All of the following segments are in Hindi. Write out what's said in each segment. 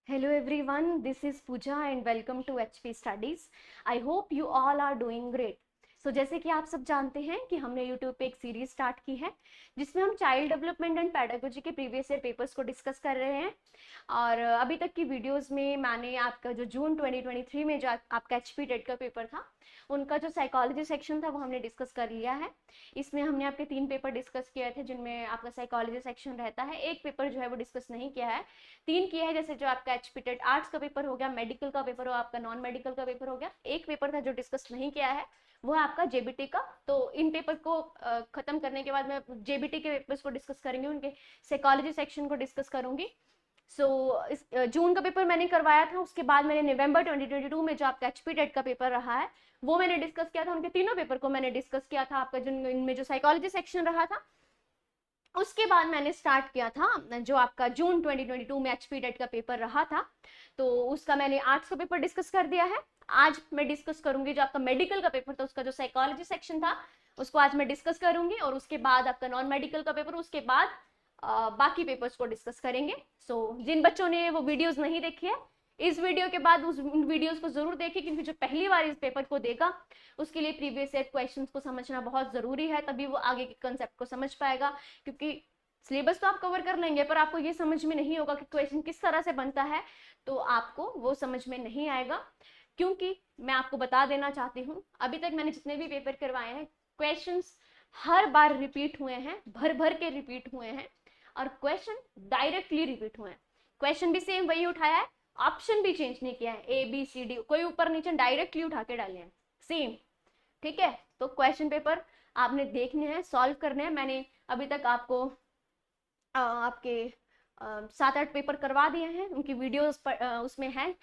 Hello everyone, this is Pooja and welcome to HP Studies. I hope you all are doing great. जैसे कि आप सब जानते हैं कि हमने YouTube पे एक सीरीज स्टार्ट की है जिसमें हम चाइल्ड डेवलपमेंट एंड पैडागोजी के प्रीवियस ईयर पेपर्स को डिस्कस कर रहे हैं। और अभी तक की वीडियोस में मैंने आपका जो जून 2023 में जो आपका HP टेट का पेपर था उनका जो साइकोलॉजी सेक्शन था वो हमने डिस्कस कर लिया है। इसमें हमने आपके 3 पेपर डिस्कस किए थे जिनमें आपका साइकोलॉजी सेक्शन रहता है। एक पेपर जो है वो डिस्कस नहीं किया है, 3 किया है, जैसे जो आपका HP टेट आर्ट्स का पेपर हो गया, मेडिकल का पेपर हो, आपका नॉन मेडिकल का पेपर हो गया। एक पेपर था जो डिस्कस नहीं किया है, वो है आपका जेबीटी का। तो इन पेपर को खत्म करने के बाद मैं जेबीटी के पेपर्स को डिस्कस करेंगे, उनके साइकोलॉजी सेक्शन को डिस्कस करूंगी। इस जून का पेपर मैंने करवाया था, उसके बाद मैंने नवंबर 2022 में जो आपका HP टेट का पेपर रहा है वो मैंने डिस्कस किया था। उनके तीनों पेपर को मैंने डिस्कस किया था। आपका जो इनमें जो साइकोलॉजी सेक्शन रहा था उसके बाद मैंने स्टार्ट किया था जो आपका जून 2022 में HP टेट का पेपर रहा था, तो उसका मैंने आर्ट्स का पेपर डिस्कस कर दिया है। आज मैं डिस्कस करूंगी जो आपका मेडिकल का पेपर था, उसका जो साइकोलॉजी सेक्शन था उसको आज मैं डिस्कस करूंगी, और उसके बाद आपका नॉन मेडिकल का पेपर, उसके बाद बाकी पेपर्स को डिस्कस करेंगे। जिन बच्चों ने वो वीडियोस नहीं देखी है, इस वीडियो के बाद उस वीडियोस को जरूर देखें, क्योंकि जो पहली बार इस पेपर को देगा उसके लिए प्रीवियस ईयर क्वेश्चंस को समझना बहुत जरूरी है, तभी वो आगे के कंसेप्ट को समझ पाएगा। क्योंकि सिलेबस तो आप कवर कर लेंगे पर आपको ये समझ में नहीं होगा कि क्वेश्चन किस तरह से बनता है, तो आपको वो समझ में नहीं आएगा। क्योंकि मैं आपको बता देना चाहती हूँ, अभी तक मैंने जितने भी पेपर करवाए हैं क्वेश्चंस हर बार रिपीट हुए हैं, भर भर के रिपीट हुए हैं, और क्वेश्चन डायरेक्टली रिपीट हुए हैं। क्वेश्चन भी सेम वही उठाया है, ऑप्शन भी चेंज नहीं किया है, ABCD कोई ऊपर नीचे डायरेक्टली उठा के डाले हैं सेम। ठीक है, तो क्वेश्चन पेपर आपने देखने हैं, सॉल्व करने हैं। मैंने अभी तक आपको आपके 7-8 पेपर करवा दिए हैं, उनकी वीडियोस उसमें है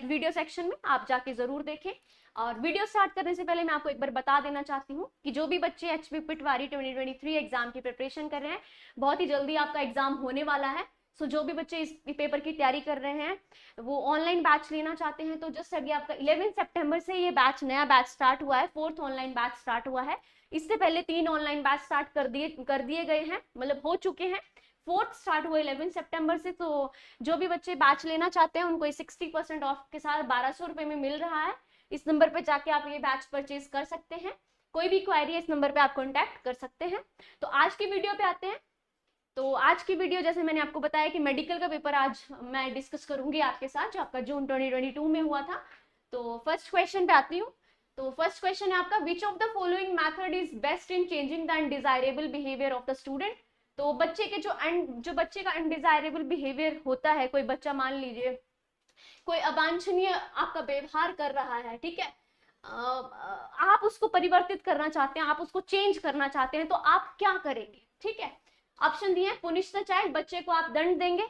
वीडियो सेक्शन में, आप जाके जरूर देखें। और वीडियो स्टार्ट करने से पहले मैं आपको एक बार बता देना चाहती हूँ कि जो भी बच्चे HP पटवारी 2023 एग्जाम की प्रिपरेशन कर रहे हैं, बहुत ही जल्दी आपका एग्जाम होने वाला है। जो भी बच्चे इस पेपर की तैयारी कर रहे हैं, वो ऑनलाइन बैच लेना चाहते हैं, तो जस्ट अभी आपका 11 सितंबर से ये बैच, नया बैच स्टार्ट हुआ है, 4th ऑनलाइन बैच स्टार्ट हुआ है। इससे पहले 3 ऑनलाइन बैच स्टार्ट कर दिए गए हैं, मतलब हो चुके हैं। 4th स्टार्ट हुआ 11 सितंबर से। तो जो भी बच्चे बैच लेना चाहते हैं उनको 60% ऑफ के साथ 1200 रुपए में मिल रहा है। इस नंबर पे जाके आप ये बैच परचेज कर सकते हैं। कोई भी क्वेरी है इस नंबर पे आप कॉन्टैक्ट कर सकते हैं। तो आज की वीडियो पे आते हैं। तो आज की वीडियो, जैसे मैंने आपको बताया कि मेडिकल का पेपर आज मैं डिस्कस करूंगी आपके साथ, जो आपका जून 2022 में हुआ था। तो फर्स्ट क्वेश्चन पे आती हूँ। तो फर्स्ट क्वेश्चन है आपका, which of the following method is best in changing the undesirable behaviour of the student. तो बच्चे के जो बच्चे का अनडिजायरेबल बिहेवियर होता है, कोई बच्चा मान लीजिए कोई अवांछनीय आपका व्यवहार कर रहा है, ठीक है, आप उसको परिवर्तित करना चाहते हैं, आप उसको चेंज करना चाहते हैं, तो आप क्या करेंगे। ठीक है, ऑप्शन दिए, पुनिश द चाइल्ड, बच्चे को आप दंड देंगे,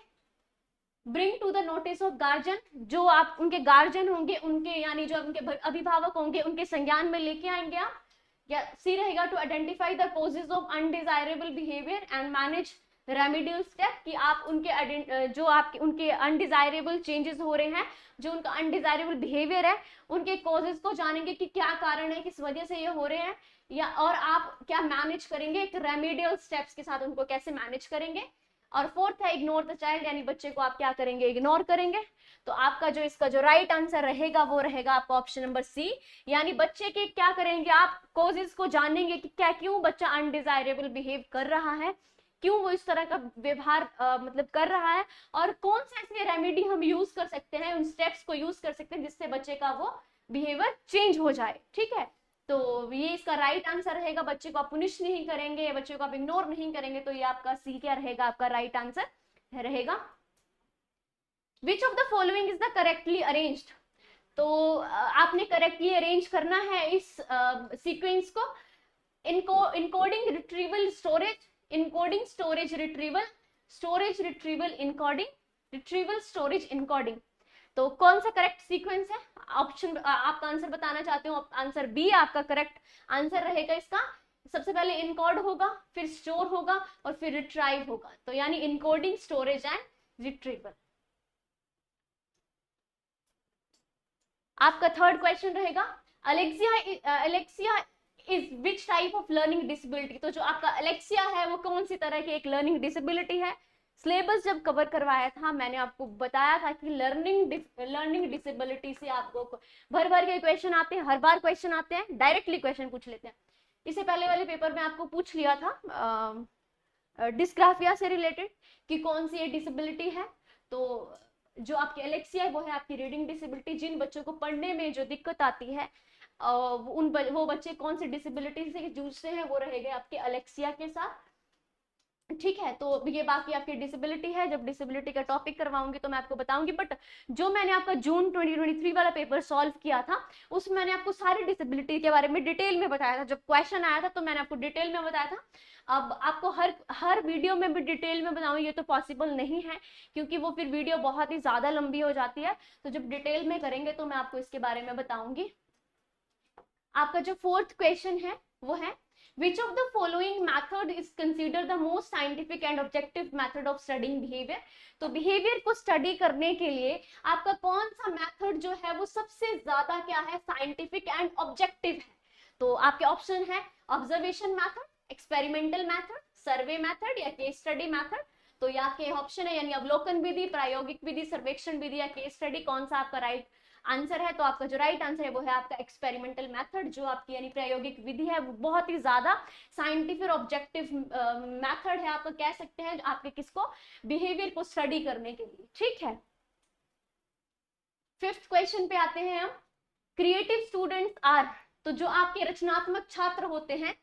bring to the notice of guardian, जो आप उनके गार्जियन होंगे, उनके यानी जो उनके अभिभावक होंगे उनके संज्ञान में लेके आएंगे आप, या सी रहेगा to identify the causes of undesirable behaviour and manage remedial step, कि आप उनके जो आपके उनके अनडिजायरेबल चेंजेस हो रहे हैं, जो उनका अनडिजायरेबल बिहेवियर है, उनके कॉजेज को जानेंगे कि क्या कारण है, किस वजह से ये हो रहे हैं, या और आप क्या मैनेज करेंगे, एक रेमेडियल स्टेप्स के साथ उनको कैसे मैनेज करेंगे। और फोर्थ है इग्नोर द चाइल्ड, यानी बच्चे को आप क्या करेंगे, इग्नोर करेंगे। तो आपका जो इसका जो राइट आंसर रहेगा वो रहेगा आपका ऑप्शन नंबर सी, यानी बच्चे के क्या करेंगे आप, कॉजेज को जानेंगे कि क्या, क्यों बच्चा अनडिजायरेबल बिहेव कर रहा है, क्यों वो इस तरह का व्यवहार मतलब कर रहा है, और कौन सा ऐसे रेमेडी हम यूज कर सकते हैं, उन स्टेप्स को यूज कर सकते हैं जिससे बच्चे का वो बिहेवियर चेंज हो जाए। ठीक है, तो ये इसका राइट आंसर रहेगा, बच्चे को आप पुनिश नहीं करेंगे, बच्चे को आप इग्नोर नहीं करेंगे, तो ये आपका सी क्या रहेगा, आपका राइट आंसर रहेगा। विच of the following is the correctly arranged. तो आपने करेक्टली अरेंज करना है इस सीक्वेंस को, encoding retrieval storage, encoding storage retrieval, storage retrieval encoding, retrieval storage encoding. तो कौन सा करेक्ट सीक्वेंस है, ऑप्शन आपका आंसर बताना चाहते हो, आंसर बी आपका करेक्ट आंसर रहेगा इसका। सबसे पहले इनकोड होगा, फिर स्टोर होगा, और फिर रिट्राइव होगा, तो यानी इनकोडिंग, स्टोरेज एंड रिट्रीवल। आपका थर्ड क्वेश्चन रहेगा, Alexia is which type of learning disability. तो जो आपका अलेक्सिया है वो कौन सी तरह की एक लर्निंग डिसेबिलिटी है। सिलेबस जब कवर करवाया था मैंने आपको बताया था कि लर्निंग डिसेबिलिटी से आपको भर भर के क्वेश्चन आते हैं, हर बार क्वेश्चन आते हैं, डायरेक्टली क्वेश्चन पूछ लेते हैं। इससे पहले वाले पेपर में आपको पूछ लिया था डिस्ग्राफिया से रिलेटेड कि कौन सी ये डिसेबिलिटी है। तो जो आपकी एलेक्सिया है वो है आपकी रीडिंग डिसेबिलिटी। जिन बच्चों को पढ़ने में जो दिक्कत आती है वो बच्चे कौन सी डिसेबिलिटी से जूझते हैं, वो रहेंगे आपके एलेक्सिया के साथ। ठीक है, तो ये बाकी आपकी डिसेबिलिटी है। जब डिसेबिलिटी का टॉपिक करवाऊंगी तो मैं आपको बताऊंगी। बट जो मैंने आपका जून 2023 वाला पेपर सॉल्व किया था उसमें मैंने आपको सारी डिसेबिलिटी के बारे में डिटेल में बताया था। जब क्वेश्चन आया था तो मैंने आपको डिटेल में बताया था। अब आपको हर वीडियो में भी डिटेल में बताऊं ये तो पॉसिबल नहीं है, क्योंकि वो फिर वीडियो बहुत ही ज्यादा लंबी हो जाती है। तो जब डिटेल में करेंगे तो मैं आपको इसके बारे में बताऊंगी। आपका जो 4th क्वेश्चन है वो है which of the following method is considered the most scientific and objective method of studying behavior। तो बिहेवियर को स्टडी करने के लिए आपका कौन सा मेथड जो है वो सबसे ज्यादा क्या है, साइंटिफिक एंड ऑब्जेक्टिव है। तो आपके ऑप्शन है observation method, experimental method, survey method या केस स्टडी मेथड। तो ये आपके ऑप्शन है, यानी अवलोकन विधि, प्रायोगिक विधि, सर्वेक्षण विधि या केस स्टडी, कौन सा आपका राइट आंसर है। तो आपका जो राइट आंसर है वो है आपका एक्सपेरिमेंटल मेथड, जो आपकी यानी प्रायोगिक विधि है। वो बहुत ही ज्यादा साइंटिफिक ऑब्जेक्टिव मेथड है, आप कह सकते हैं आपके किसको, बिहेवियर को स्टडी करने के लिए। ठीक है, 5th क्वेश्चन पे आते हैं हम। क्रिएटिव स्टूडेंट्स आर, तो जो आपके रचनात्मक छात्र होते हैं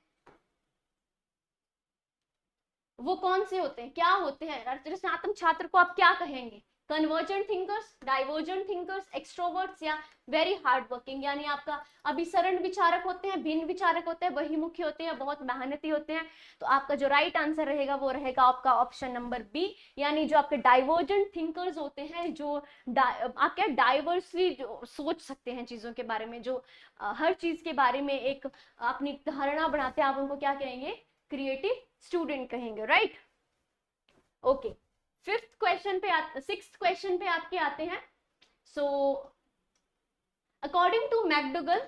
वो कौन से होते हैं, क्या होते हैं। रचनात्मक छात्र को आप क्या कहेंगे, convergent thinkers, divergent thinkers, extroverts या वेरी हार्ड वर्किंग। यानी आपका अभिसरण विचारक होते हैं, भिन्न विचारक होते हैं, बहिमुखी होते हैं, बहुत मेहनती होते हैं। तो आपका जो राइट आंसर रहेगा वो रहेगा आपका ऑप्शन नंबर बी, यानी जो आपके डाइवर्जेंट थिंकर्स होते हैं, जो आपके डाइवर्सली सोच सकते हैं चीजों के बारे में, जो हर चीज के बारे में एक अपनी धारणा बनाते हैं, आप उनको क्या कहेंगे, क्रिएटिव स्टूडेंट कहेंगे। Right, okay. 6th क्वेश्चन पे आपके आते हैं। So according to McDougall,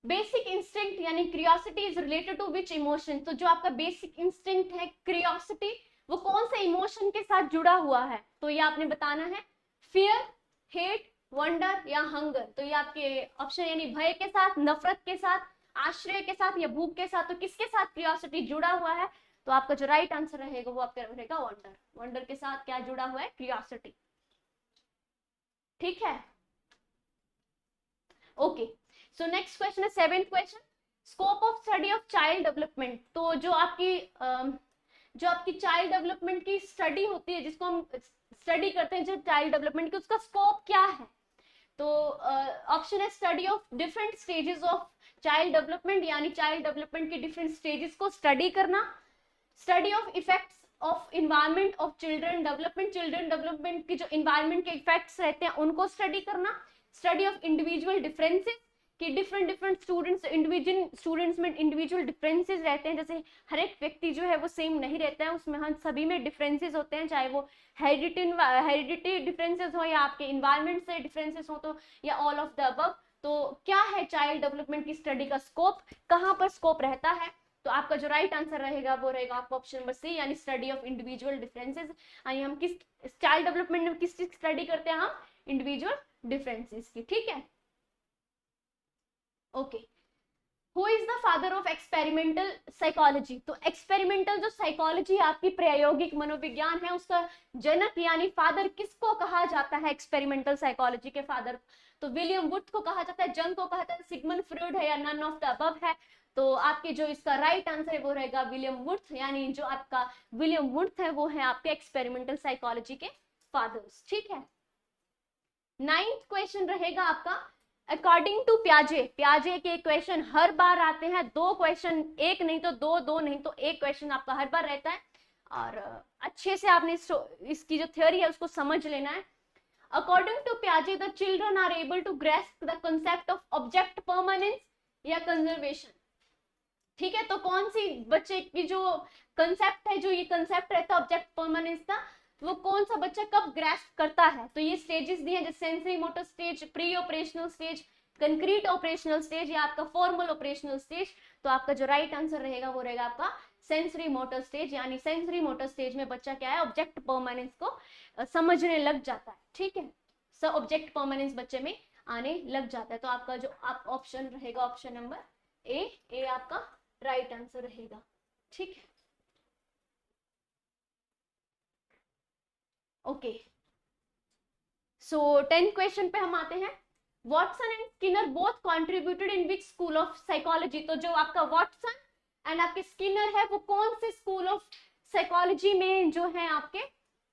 basic instinct यानी curiosity is related to which emotion. तो जो आपका बेसिक इंस्टिंक्ट है क्यूरियोसिटी, वो कौन से इमोशन के साथ जुड़ा हुआ है। तो ये आपने बताना है, फियर, हेट, वंडर या हंगर। तो ये आपके ऑप्शन, यानी भय के साथ, नफरत के साथ, आश्रय के साथ या भूख के साथ। तो किसके साथ क्यूरियोसिटी जुड़ा हुआ है। तो आपका जो राइट आंसर रहेगा वो आपका रहेगा वंडर। वंडर के साथ क्या जुड़ा हुआ है, क्यूरियोसिटी। ठीक है, ओके। सो नेक्स्ट क्वेश्चन है 7th question, scope of study of child development. तो जो आपकी चाइल्ड डेवलपमेंट की स्टडी होती है, जिसको हम स्टडी करते हैं जो चाइल्ड डेवलपमेंट की, उसका स्कोप क्या है। तो ऑप्शन है study of different stages of child development, यानी चाइल्ड डेवलपमेंट के डिफरेंट स्टेजेस को स्टडी करना। Study of effects of environment of children development, children development की जो इन्वायरमेंट के इफेक्ट्स रहते हैं उनको स्टडी करना। स्टडी ऑफ इंडिविजुअल डिफरेंसेस, कि डिफरेंट स्टूडेंट्स में इंडिविजुअल डिफरेंसेस रहते हैं, जैसे हर एक व्यक्ति जो है वो सेम नहीं रहता है, उसमें हम सभी में डिफरेंसेस होते हैं, चाहे वो हेरिडिटी डिफरेंसेस हो या आपके इन्वायरमेंट से डिफरेंसेस हो, तो या ऑल ऑफ द अबव। तो क्या है चाइल्ड डेवलपमेंट की स्टडी का स्कोप, कहाँ पर स्कोप रहता है। तो आपका जो राइट आंसर रहेगा वो रहेगा आपका ऑप्शन नंबर सी, यानी स्टडी ऑफ इंडिविजुअल डिफरेंसेस। यानी हम किस चाइल्ड डेवलपमेंट में किस चीज स्टडी करते हैं, हम इंडिविजुअल डिफरेंसेस की। ठीक है, okay. Who is the father of experimental psychology. तो एक्सपेरिमेंटल जो साइकोलॉजी आपकी प्रायोगिक मनोविज्ञान है, उसका जनक यानी फादर किसको कहा जाता है, एक्सपेरिमेंटल साइकोलॉजी के फादर। तो विलियम वुड को कहा जाता है, जंग को कहा जाता है, सिगमंड फ्रॉइड है या नन ऑफ द अबव है। तो आपके जो इसका राइट आंसर है वो रहेगा विलियम वुड, यानी जो आपका विलियम वुड है वो है आपके एक्सपेरिमेंटल साइकोलॉजी के फादर्स। ठीक है, 9th क्वेश्चन रहेगा आपका, अकॉर्डिंग टू पियाजे। पियाजे के क्वेश्चन हर बार आते हैं, 2 क्वेश्चन, एक नहीं तो दो, दो नहीं तो एक क्वेश्चन आपका हर बार रहता है, और अच्छे से आपने इसकी जो थ्योरी है उसको समझ लेना है। अकॉर्डिंग टू पियाजे, the children are able to grasp the concept of object permanence या कंजर्वेशन। ठीक है, तो कौन सी बच्चे की जो कंसेप्ट है, जो ये कंसेप्ट रहता है ऑब्जेक्ट परमानेंस का, वो कौन सा बच्चा कब ग्रेस्प करता है। तो ये स्टेजेस दिए हैं, जैसे sensory motor stage, pre operational stage, concrete operational stage या आपका फॉर्मल ऑपरेशनल स्टेज। तो आपका जो राइट आंसर रहेगा वो रहेगा आपका सेंसरी मोटर स्टेज, यानी सेंसरी मोटर स्टेज में बच्चा क्या है, ऑब्जेक्ट परमानेंस को समझने लग जाता है, ठीक है। सो ऑब्जेक्ट परमानेंस बच्चे में आने लग जाता है। तो आपका जो आप ऑप्शन रहेगा ऑप्शन नंबर ए आपका राइट आंसर रहेगा, ठीक है। ओके, सो 10th क्वेश्चन पे हम आते हैं। Watson and Skinner both contributed in which school of psychology. तो जो आपका वॉटसन एंड आपके स्किनर है वो कौन से स्कूल ऑफ साइकोलॉजी में जो है आपके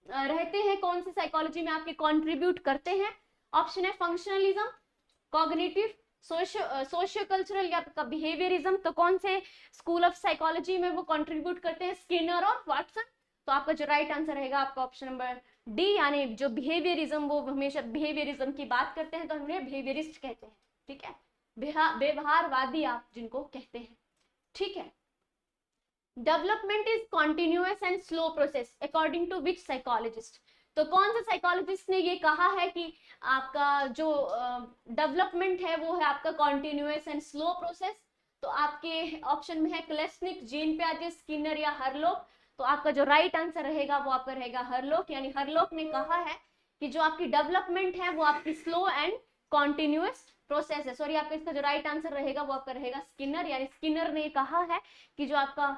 रहते हैं, कौन से साइकोलॉजी में आपके कंट्रीब्यूट करते हैं। ऑप्शन है फंक्शनलिज्म, कॉग्निटिव, सोशियो कल्चरल या आपका बिहेवियरिज्म। तो कौन से स्कूल ऑफ साइकोलॉजी में वो कंट्रीब्यूट करते हैं, स्किनर और वॉटसन। तो आपका जो राइट आंसर रहेगा आपका ऑप्शन नंबर डी, यानी जो बिहेवियरिज्म, वो हमेशा बिहेवियरिज्म की बात करते हैं तो हम उन्हें बिहेवियरिस्ट कहते हैं, ठीक है, व्यवहारवादी आप जिनको कहते हैं, ठीक है। Development is continuous and slow process according to which psychologist. तो कौन से साइकोलॉजिस्ट ने ये कहा है कि आपका जो डेवलपमेंट है वो है आपका कॉन्टिन्यूअस एंड स्लो प्रोसेस। तो आपके ऑप्शन में है क्लेस्निक, जीन पियाजे, स्किनर या हरलोक। तो आपका जो राइट आंसर रहेगा वो आपका रहेगा हरलोक, यानी हरलोक ने कहा है कि जो आपकी डेवलपमेंट है वो आपकी स्लो एंड कॉन्टिन्यूअस प्रोसेस है। सॉरी, आपका इसका जो राइट आंसर रहेगा वो आपका रहेगा स्किनर, यानी स्किनर ने कहा है कि जो आपका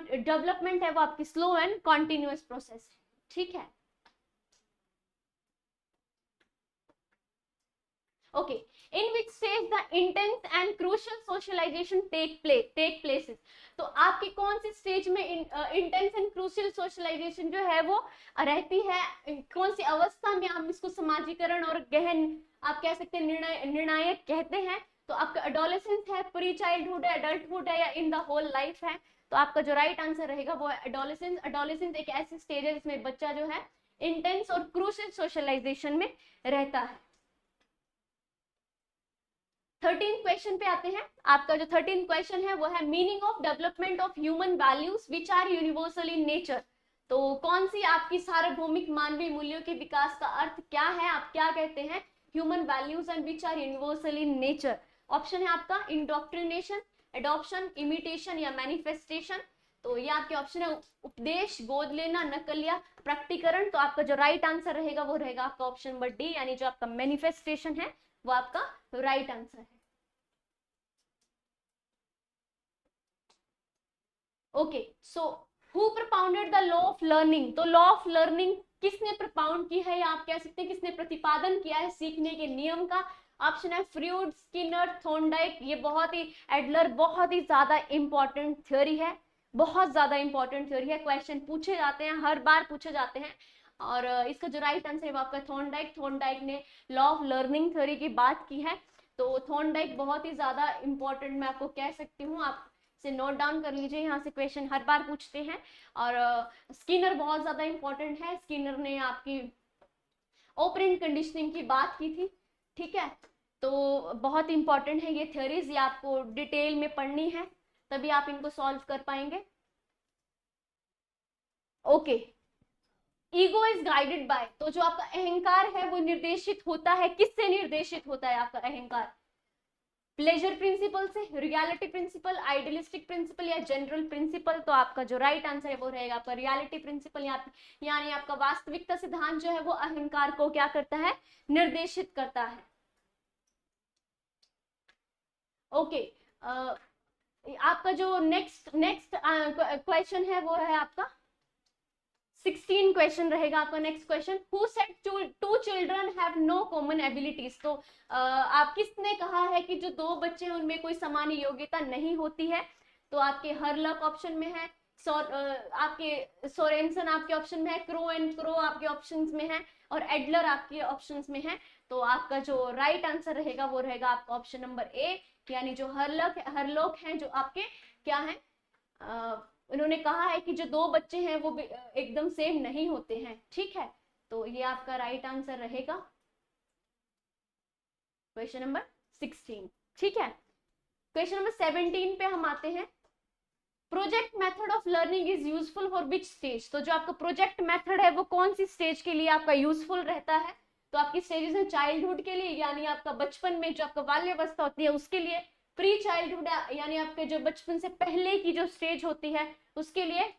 डेवलपमेंट है वो आपकी स्लो एंड कॉन्टिन्यूअस प्रोसेस है, ठीक है। Okay, in which stage the intense and crucial socialization take places. तो आपकी कौन सी स्टेज में इंटेंस एंड क्रूशियल सोशलाइजेशन जो है वो रहती है, कौन सी अवस्था में हम इसको समाजीकरण और गहन आप कह सकते हैं निर्णायक कहते हैं। तो आपका एडोलेसेंस है, प्री चाइल्डहुड है, एडल्टहुड है या इन द होल लाइफ है। तो आपका जो राइट आंसर रहेगा वो है एडोलेसेंस। एडोलेसेंस एक ऐसी स्टेज है जिसमें बच्चा जो है इंटेंस और क्रूशियल सोशलाइजेशन में रहता है। 13th क्वेश्चन पे आते हैं। आपका जो 13th क्वेश्चन है वो है meaning of development of human values which are universal in nature. तो कौन सी आपकी सार्वभौमिक मानवीय मूल्यों के विकास का अर्थ क्या है, आप क्या कहते हैं, human values and which are universal in nature. Option है आपका इंडोक्ट्रिनेशन, एडॉप्शन, इमिटेशन या मैनिफेस्टेशन। तो ये आपके ऑप्शन है उपदेश, गोद लेना, नकल या प्रकटीकरण। तो आपका जो राइट आंसर रहेगा वो रहेगा आपका ऑप्शन नंबर डी, यानी जो आपका मैनिफेस्टेशन है वो आपका राइट आंसर है। Okay, so who propounded the law of learning. तो लॉ ऑफ लर्निंग किसने प्रपाउंड की है या आप कह सकते हैं किसने प्रतिपादन किया है सीखने के नियम का। ऑप्शन है फ्रूड, स्किनर, थॉर्नडाइक। ये बहुत ही एडलर बहुत ही ज्यादा इंपॉर्टेंट थ्योरी है, बहुत ज्यादा इंपॉर्टेंट थ्योरी है, क्वेश्चन पूछे जाते हैं, हर बार पूछे जाते हैं। और इसका जो राइट आंसर है वो आपका थॉर्नडाइक। थॉर्नडाइक ने लॉ ऑफ लर्निंग थ्योरी की बात की है। तो थॉर्नडाइक बहुत ही ज्यादा इंपॉर्टेंट मैं आपको कह सकती हूँ, आप से नोट डाउन कर लीजिए, यहाँ से क्वेश्चन हर बार पूछते हैं। और स्किनर बहुत ज्यादा इंपॉर्टेंट है, स्किनर ने आपकी ऑपरेंट कंडीशनिंग की बात की थी, ठीक है। तो बहुत इंपॉर्टेंट है ये थ्योरीज, ये आपको डिटेल में पढ़नी है तभी आप इनको सॉल्व कर पाएंगे। Okay, ego is guided by. तो जो आपका अहंकार है वो निर्देशित होता है, किससे निर्देशित होता है आपका अहंकार, प्लेजर प्रिंसिपल से, रियलिटी प्रिंसिपल, आइडियलिस्टिक प्रिंसिपल या जनरल प्रिंसिपल। तो आपका जो राइट आंसर है वो रहेगा आपका रियलिटी प्रिंसिपल, यानी आपका वास्तविकता सिद्धांत जो है वो अहंकार को क्या करता है, निर्देशित करता है। ओके, आपका जो नेक्स्ट क्वेश्चन है वो है आपका 16 क्वेश्चन रहेगा आपका next question. Who said two children have no common abilities. तो आप किसने कहा है कि जो दो बच्चे हैं उनमें कोई समान योग्यता नहीं होती है। तो आपके हरलक ऑप्शन में है, आपके सोरेंसन आपके ऑप्शन में है, क्रो एंड क्रो आपके ऑप्शंस में है और एडलर आपके ऑप्शंस में है। तो आपका जो राइट आंसर रहेगा वो रहेगा आपका ऑप्शन नंबर ए, यानी जो हरलोक हैं जो आपके क्या है, उन्होंने कहा है कि जो दो बच्चे हैं वो एकदम सेम नहीं होते हैं, ठीक है। तो ये आपका राइट आंसर रहेगा क्वेश्चन नंबर 16, ठीक है। क्वेश्चन नंबर 17 पे हम आते हैं। Project method of learning is useful for which stage. तो जो आपका प्रोजेक्ट मेथड है वो कौन सी स्टेज के लिए आपका यूजफुल रहता है। तो आपकी स्टेजेस है चाइल्डहुड के लिए, यानी आपका बचपन में जो आपका बाल्यावस्था होती है उसके लिए, प्री चाइल्डहुड यानी आपके जो बचपन से पहले की जो स्टेज होती है उसके लिए,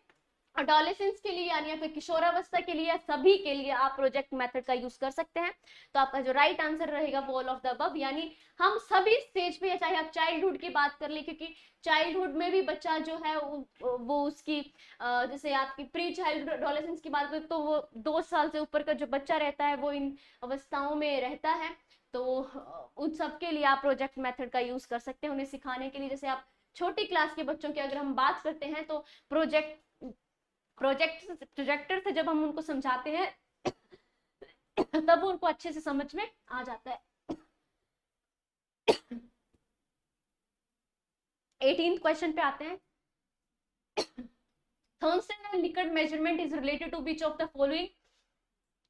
एडोलेसेंस के लिए यानी आपके किशोरावस्था के लिए, सभी के लिए आप प्रोजेक्ट मेथड का यूज कर सकते हैं। तो आपका जो राइट आंसर रहेगा वो ऑल ऑफ द अबव, यानी हम सभी स्टेज पे, चाहे आप चाइल्डहुड की बात कर ले, क्योंकि चाइल्डहुड में भी बच्चा जो है वो उसकी जैसे आपकी प्री चाइल्डहुड एडोलेसेंस की बात करें तो वो 2 साल से ऊपर का जो बच्चा रहता है वो इन अवस्थाओं में रहता है। तो उन सब के लिए आप प्रोजेक्ट मेथड का यूज कर सकते हैं उन्हें सिखाने के लिए। जैसे आप छोटी क्लास के बच्चों की अगर हम बात करते हैं तो प्रोजेक्टर से जब हम उनको समझाते हैं तब उनको अच्छे से समझ में आ जाता है। 18th क्वेश्चन पे आते हैं। Thurstone and Likert measurement is related to which of the following.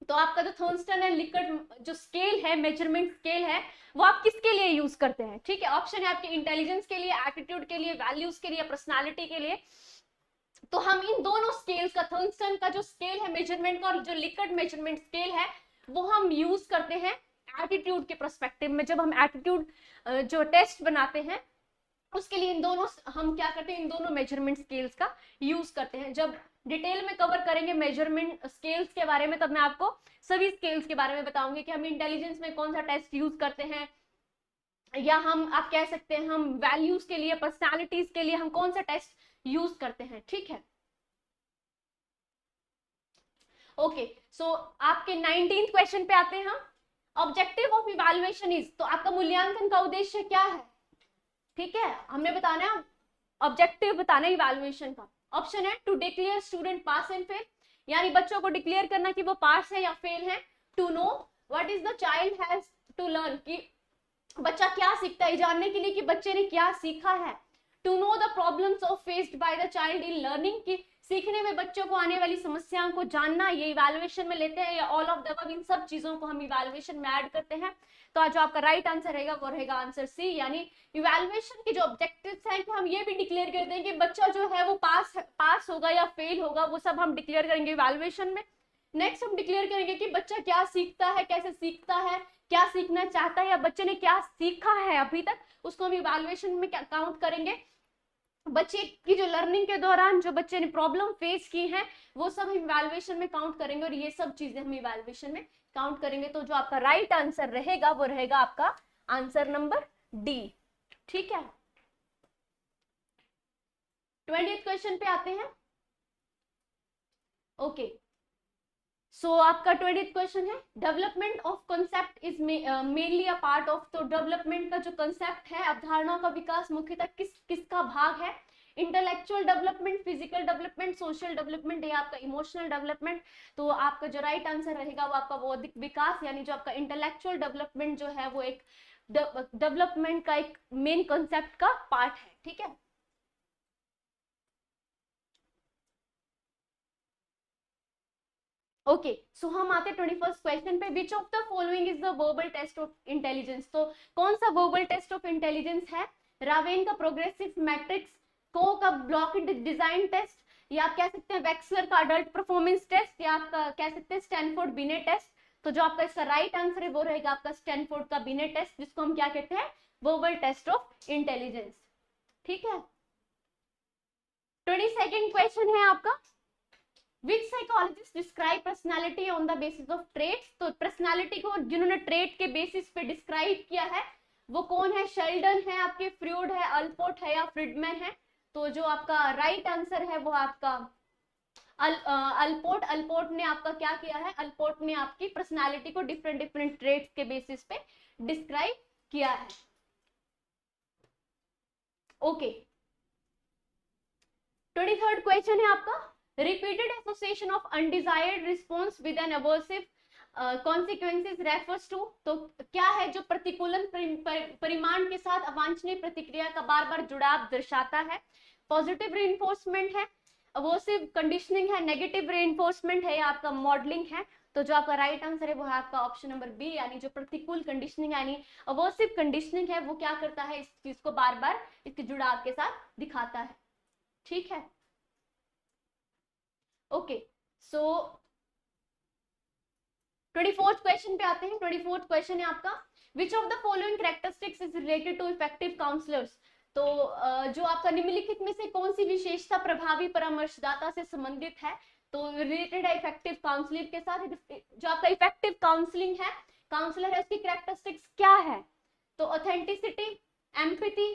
तो आपका जो थर्नस्टन एंड लिकर्ट जो स्केल है, मेजरमेंट स्केल है, वो आप किसके लिए यूज करते हैं? ठीक है, ऑप्शन है आपके इंटेलिजेंस के लिए, एटीट्यूड के लिए, वैल्यूज के लिए, पर्सनालिटी के लिए। तो हम इन दोनों स्केल्स का, थर्नस्टन का जो स्केल है मेजरमेंट का और जो लिकर्ट मेजरमेंट स्केल है, वो हम यूज करते हैं एटीट्यूड के पर्सपेक्टिव में। जब हम एटीट्यूड जो टेस्ट बनाते हैं उसके लिए इन दोनों हम क्या करते हैं, इन दोनों मेजरमेंट स्केल्स का यूज करते हैं। जब डिटेल में कवर करेंगे मेजरमेंट स्केल्स के बारे में तब मैं आपको सभी स्केल्स के बारे में बताऊंगी कि हम इंटेलिजेंस में कौन सा टेस्ट यूज करते हैं, या हम आप कह सकते हैं हम वैल्यूज के लिए, पर्सनालिटीज के लिए हम कौन सा टेस्ट यूज करते हैं। ठीक है, ओके। सो आपके 19th क्वेश्चन पे आते हैं हम। ऑब्जेक्टिव ऑफ इवैल्यूएशन इज, तो आपका मूल्यांकन का उद्देश्य क्या है? ठीक है, हमने बताना है ऑब्जेक्टिव, बताना है इवैल्यूएशन का। ऑप्शन है to declare student pass and fail, यानी बच्चों को डिक्लेयर करना कि वो पास है या फेल है। To know what is the child has to learn, कि बच्चा क्या सीखता है, जानने के लिए कि बच्चे ने क्या सीखा है। To know the problems of faced by the child in learning, की सीखने में बच्चों को आने वाली समस्याओं को जानना, ये इवैल्यूएशन में लेते हैं। या ऑल ऑफ द अबव, इन सब चीजों को हम इवैल्यूएशन में ऐड करते हैं। तो जो आपका राइट आंसर रहेगा वो रहेगा आंसर सी, यानी इवैल्यूएशन के जो ऑब्जेक्टिव्स हैं कि हम ये भी डिक्लेयर करते हैं कि बच्चा जो है वो पास होगा या फेल होगा, वो सब हम डिक्लेयर करेंगे इवैल्यूएशन में। नेक्स्ट हम डिक्लेयर करेंगे कि बच्चा क्या सीखता है, कैसे सीखता है, क्या सीखना चाहता है, या बच्चे ने क्या सीखा है अभी तक, उसको हम इवैल्यूएशन में काउंट करेंगे। बच्चे की जो लर्निंग के दौरान जो बच्चे ने प्रॉब्लम फेस की है वो सब हम इवैल्यूएशन में काउंट करेंगे, और ये सब चीजें हम इवैल्यूएशन में काउंट करेंगे। तो जो आपका राइट आंसर रहेगा वो रहेगा आपका आंसर नंबर डी। ठीक है, 20th क्वेश्चन पे आते हैं। ओके, सो आपका 20th क्वेश्चन है, development of concept is mainly a part of. तो डेवलपमेंट का जो कॉन्सेप्ट है, अवधारणाओं का विकास मुख्यतः किसका भाग है? Intellectual development, physical development, social development, या आपका इमोशनल डेवलपमेंट। तो आपका जो राइट आंसर रहेगा वो आपका बौद्धिक विकास, यानी जो आपका इंटेलेक्चुअल डेवलपमेंट जो है वो एक डेवलपमेंट का एक मेन कॉन्सेप्ट का पार्ट है। ठीक है, ओके। सो हम आते हैं 21st क्वेश्चन पे। Which of the following is the verbal test of intelligence. तो कौन सा वर्बल टेस्ट ऑफ इंटेलिजेंस है? रावेन का प्रोग्रेसिव मैट्रिक्स, को का ब्लॉक डिजाइन टेस्ट, या आप कह सकते हैं वेक्सलर का अडल्ट परफॉर्मेंस टेस्ट, या आप कह सकते हैं स्टैनफोर्ड बिनेट टेस्ट। तो जो आपका इसका राइट आंसर है वो रहेगा आपका स्टैनफोर्ड का बिनेट टेस्ट, जिसको हम क्या कहते हैं, वर्बल टेस्ट ऑफ इंटेलिजेंस। ठीक है, 22nd क्वेश्चन है आपका, which psychologist describe personality on the basis of traits. तो पर्सनालिटी को जिन्होंने ट्रेट के बेसिस पे डिस्क्राइब किया है वो कौन है? शेल्डन है, आपके फ्रूड है, अल्पोर्ट है, या फ्रिडमैन है। तो जो आपका राइट आंसर है वो आपका अल्पोर्ट ने आपका क्या किया है? अल्पोर्ट ने आपकी पर्सनालिटी को डिफरेंट डिफरेंट ट्रेट्स के बेसिस पे डिस्क्राइब किया है। ओके, 23rd क्वेश्चन है आपका, repeated association of undesired response with an aversive consequences refers to। तो क्या है जो प्रतिकूलन परिमाण के साथ अवांछनीय प्रतिक्रिया का बार बार जुड़ाव दर्शाता है? पॉजिटिव रीइंफोर्समेंट है, अवर्सिव कंडीशनिंग है, नेगेटिव रीइंफोर्समेंट है, या आपका मॉडलिंग है। तो जो आपका राइट आंसर है वो है आपका ऑप्शन नंबर बी, यानी जो प्रतिकूल कंडीशनिंग यानी अवर्सिव कंडीशनिंग है वो क्या करता है, इस चीज को बार बार इसके जुड़ाव के साथ दिखाता है। ठीक है, ओके। सो 24th क्वेश्चन पे आते हैं। 24th क्वेश्चन है आपका, which of the following characteristics is related to effective counsellors. तो जो आपका निम्नलिखित में से कौन सी विशेषता प्रभावी परामर्शदाता से संबंधित है? तो रिलेटेड है इफेक्टिव काउंसलिंग के साथ। जो आपका इफेक्टिव काउंसलिंग है, काउंसलर है, उसकी कैरेक्टरिस्टिक्स क्या है? तो ऑथेंटिसिटी, एम्पैथी,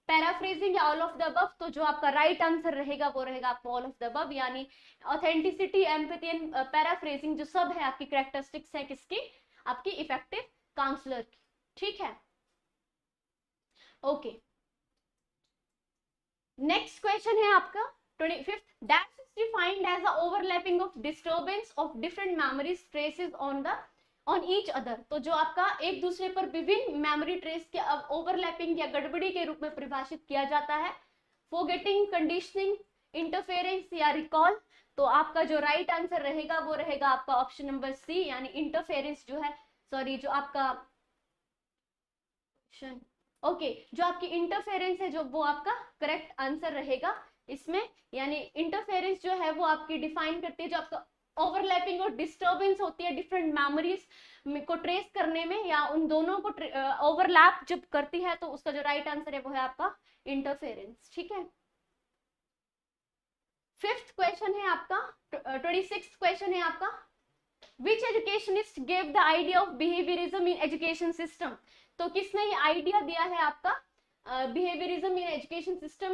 पैराफ्रेजिंग या ऑल ऑफ द अबव। तो जो आपका राइट आंसर रहेगा वो रहेगा आपका ऑल ऑफ द अबव, यानी ऑथेंटिसिटी, एम्पैथी एंड पैराफ्रेजिंग जो सब है आपकी कैरेक्टरिस्टिक्स है किसकी? आपकी इफेक्टिव काउंसलर की। ठीक है, ओके। नेक्स्ट क्वेश्चन है आपका 25th, that is defined as a overlapping of disturbance of different memories traces on each other. तो जो आपका एक दूसरे पर विभिन्न मेमोरी ट्रेस के ओवरलैपिंग या गड़बड़ी के रूप में परिभाषित किया जाता है। फॉरगेटिंग, कंडीशनिंग, इंटरफेरेंस या रिकॉल। तो आपका जो राइट आंसर रहेगा वो रहेगा आपका ऑप्शन नंबर सी, यानी इंटरफेरेंस जो है, सॉरी जो आपका ओके जो आपकी इंटरफेरेंस है जो वो आपका करेक्ट आंसर रहेगा इसमें। यानी इंटरफेरेंस जो है वो आपकी डिफाइन करती है जो आपका ओवरलैपिंग और डिस्टर्बेंस होती है डिफरेंट मेमोरीज को ट्रेस करने में, या उन दोनों को ओवरलैप जब करती है, तो उसका जो राइट आंसर है वो है आपका इंटरफेरेंस। ठीक है, 5th क्वेश्चन है आपका, 26th क्वेश्चन है आपका, which educationist gave the idea of behaviourism in education system. तो किसने ये आइडिया दिया है आपका बिहेवियरिज्म इन एजुकेशन सिस्टम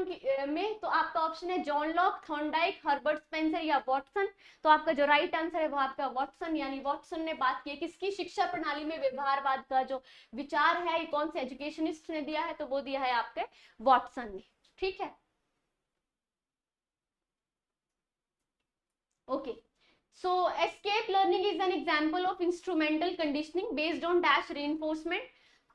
में? तो आपका ऑप्शन है John Locke, Thorndike, Herbert Spencer या वॉटसन। तो आपका जो राइट आंसर है वो आपका वॉटसन, यानी वॉटसन ने बात की है किसकी? शिक्षा प्रणाली में व्यवहारवाद का जो विचार है ये कौन से एजुकेशनिस्ट ने दिया है? तो वो दिया है आपके वॉटसन ने। ठीक है, okay. So escape learning is an example of instrumental conditioning based on dash reinforcement,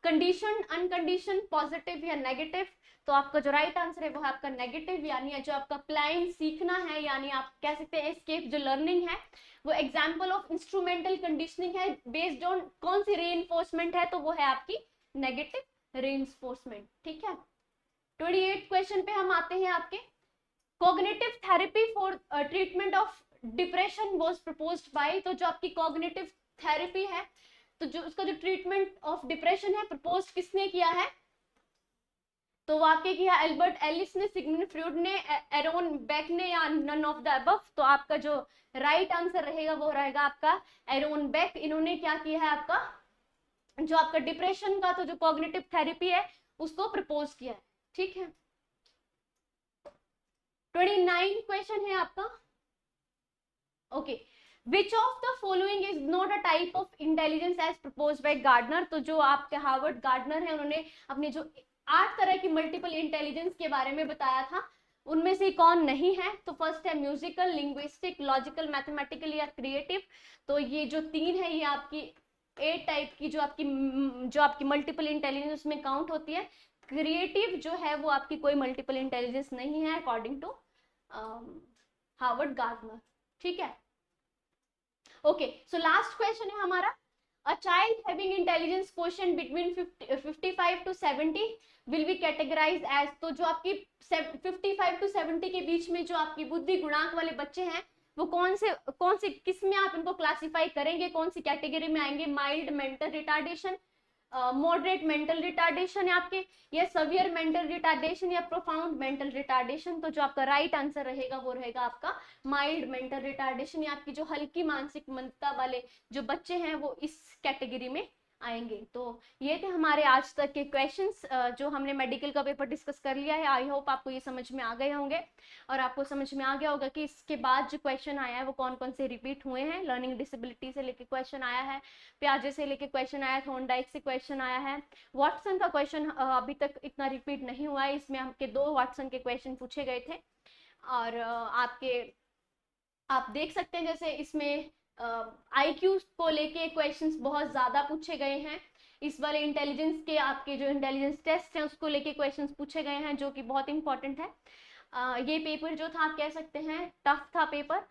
conditioned, unconditioned, positive या negative। तो आपका जो राइट आंसर है वो है आपका नेगेटिव, यानी जो आपका प्लान सीखना है, यानी आप कह सकते हैं एस्केप जो लर्निंग है वो एग्जाम्पल ऑफ इंस्ट्रूमेंटल कंडीशनिंग है बेस्ड ऑन कौन सी रीइंफोर्समेंट है? तो वो है आपकी नेगेटिव रीइंफोर्समेंट। ठीक है, 28 क्वेश्चन पे हम आते हैं आपके, cognitive therapy for treatment of depression was proposed by. तो जो आपकी कॉग्निटिव थेरेपी है, तो जो उसका जो ट्रीटमेंट ऑफ डिप्रेशन है प्रपोज किसने किया है? तो वाकई किया एल्बर्ट एलिस ने, सिगमंड फ्रॉइड ने, एरोन बेक ने, या नन ऑफ द अबव। तो आपका जो राइट आंसर रहेगा वो रहेगा आपका एरोन बेक। इन्होंने क्या किया है आपका जो आपका डिप्रेशन का तो जो कॉग्निटिव थेरेपी है उसको प्रपोज किया है। ठीक है, 29 क्वेश्चन है आपका, okay. Which of the following is not a type of intelligence as proposed by Gardner. तो जो आपके हार्वर्ड गार्डनर है उन्होंने अपने जो 8 तरह की मल्टीपल इंटेलिजेंस के बारे में बताया था उनमें से कौन नहीं है? तो फर्स्ट है म्यूजिकल, लिंग्विस्टिक, लॉजिकल, मैथमेटिकल या क्रिएटिव। तो ये जो 3 है ये आपकी 8 टाइप की जो आपकी मल्टीपल इंटेलिजेंस उसमें काउंट होती है। क्रिएटिव जो है वो आपकी कोई मल्टीपल इंटेलिजेंस नहीं है अकॉर्डिंग टू हार्वर्ड गार्डनर। ठीक है, ओके। सो लास्ट क्वेश्चन है हमारा, a child having intelligence quotient between 55 to 70 will be categorised as. तो जो आपकी 55 to 70 के बीच में जो आपकी बुद्धि गुणांक वाले बच्चे हैं वो कौन से किस में आप इनको क्लासिफाई करेंगे, कौन सी कैटेगरी में आएंगे? Mild mental retardation, moderate mental retardation है आपके, या सवियर मेंटल रिटार्डेशन, या प्रोफाउंड मेंटल रिटार्डेशन। तो जो आपका राइट आंसर रहेगा वो रहेगा आपका माइल्ड मेंटल रिटार्डेशन, या आपकी जो हल्की मानसिक मंदता वाले जो बच्चे हैं वो इस कैटेगरी में आएंगे। तो ये थे हमारे आज तक के क्वेश्चंस जो हमने मेडिकल का पेपर डिस्कस कर लिया है। आई होप आपको ये समझ में आ गए होंगे और आपको समझ में आ गया होगा कि इसके बाद जो क्वेश्चन आया है वो कौन कौन से रिपीट हुए हैं। लर्निंग डिसेबिलिटी से लेके क्वेश्चन आया है, प्याजे से लेके क्वेश्चन आया, थॉर्नडाइक से क्वेश्चन आया है, वाटसन का क्वेश्चन अभी तक इतना रिपीट नहीं हुआ है। इसमें आपके 2 वाटसन के क्वेश्चन पूछे गए थे और आप देख सकते हैं जैसे इसमें IQ को लेके क्वेश्चंस बहुत ज्यादा पूछे गए हैं। इस वाले इंटेलिजेंस के आपके जो इंटेलिजेंस टेस्ट हैं उसको लेके क्वेश्चंस पूछे गए हैं जो कि बहुत इंपॉर्टेंट है। ये पेपर जो था आप कह सकते हैं टफ था पेपर।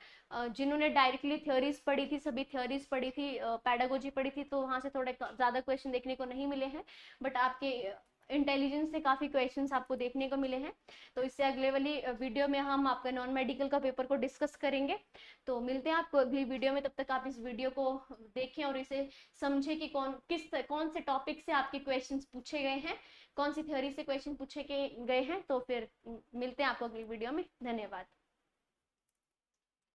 जिन्होंने डायरेक्टली थ्योरीज पढ़ी थी, सभी थ्योरीज पढ़ी थी, पैडागोजी पढ़ी थी, तो वहां से थोड़े ज्यादा क्वेश्चन देखने को नहीं मिले हैं। बट आपके इंटेलिजेंस से काफ़ी क्वेश्चंस आपको देखने को मिले हैं। तो इससे अगले वाली वीडियो में हम आपका नॉन मेडिकल का पेपर को डिस्कस करेंगे। तो मिलते हैं आपको अगली वीडियो में, तब तक आप इस वीडियो को देखें और इसे समझें कि कौन से टॉपिक से आपके क्वेश्चंस पूछे गए हैं, कौन सी थ्योरी से क्वेश्चन पूछे गए हैं। तो फिर मिलते हैं आपको अगली वीडियो में। धन्यवाद।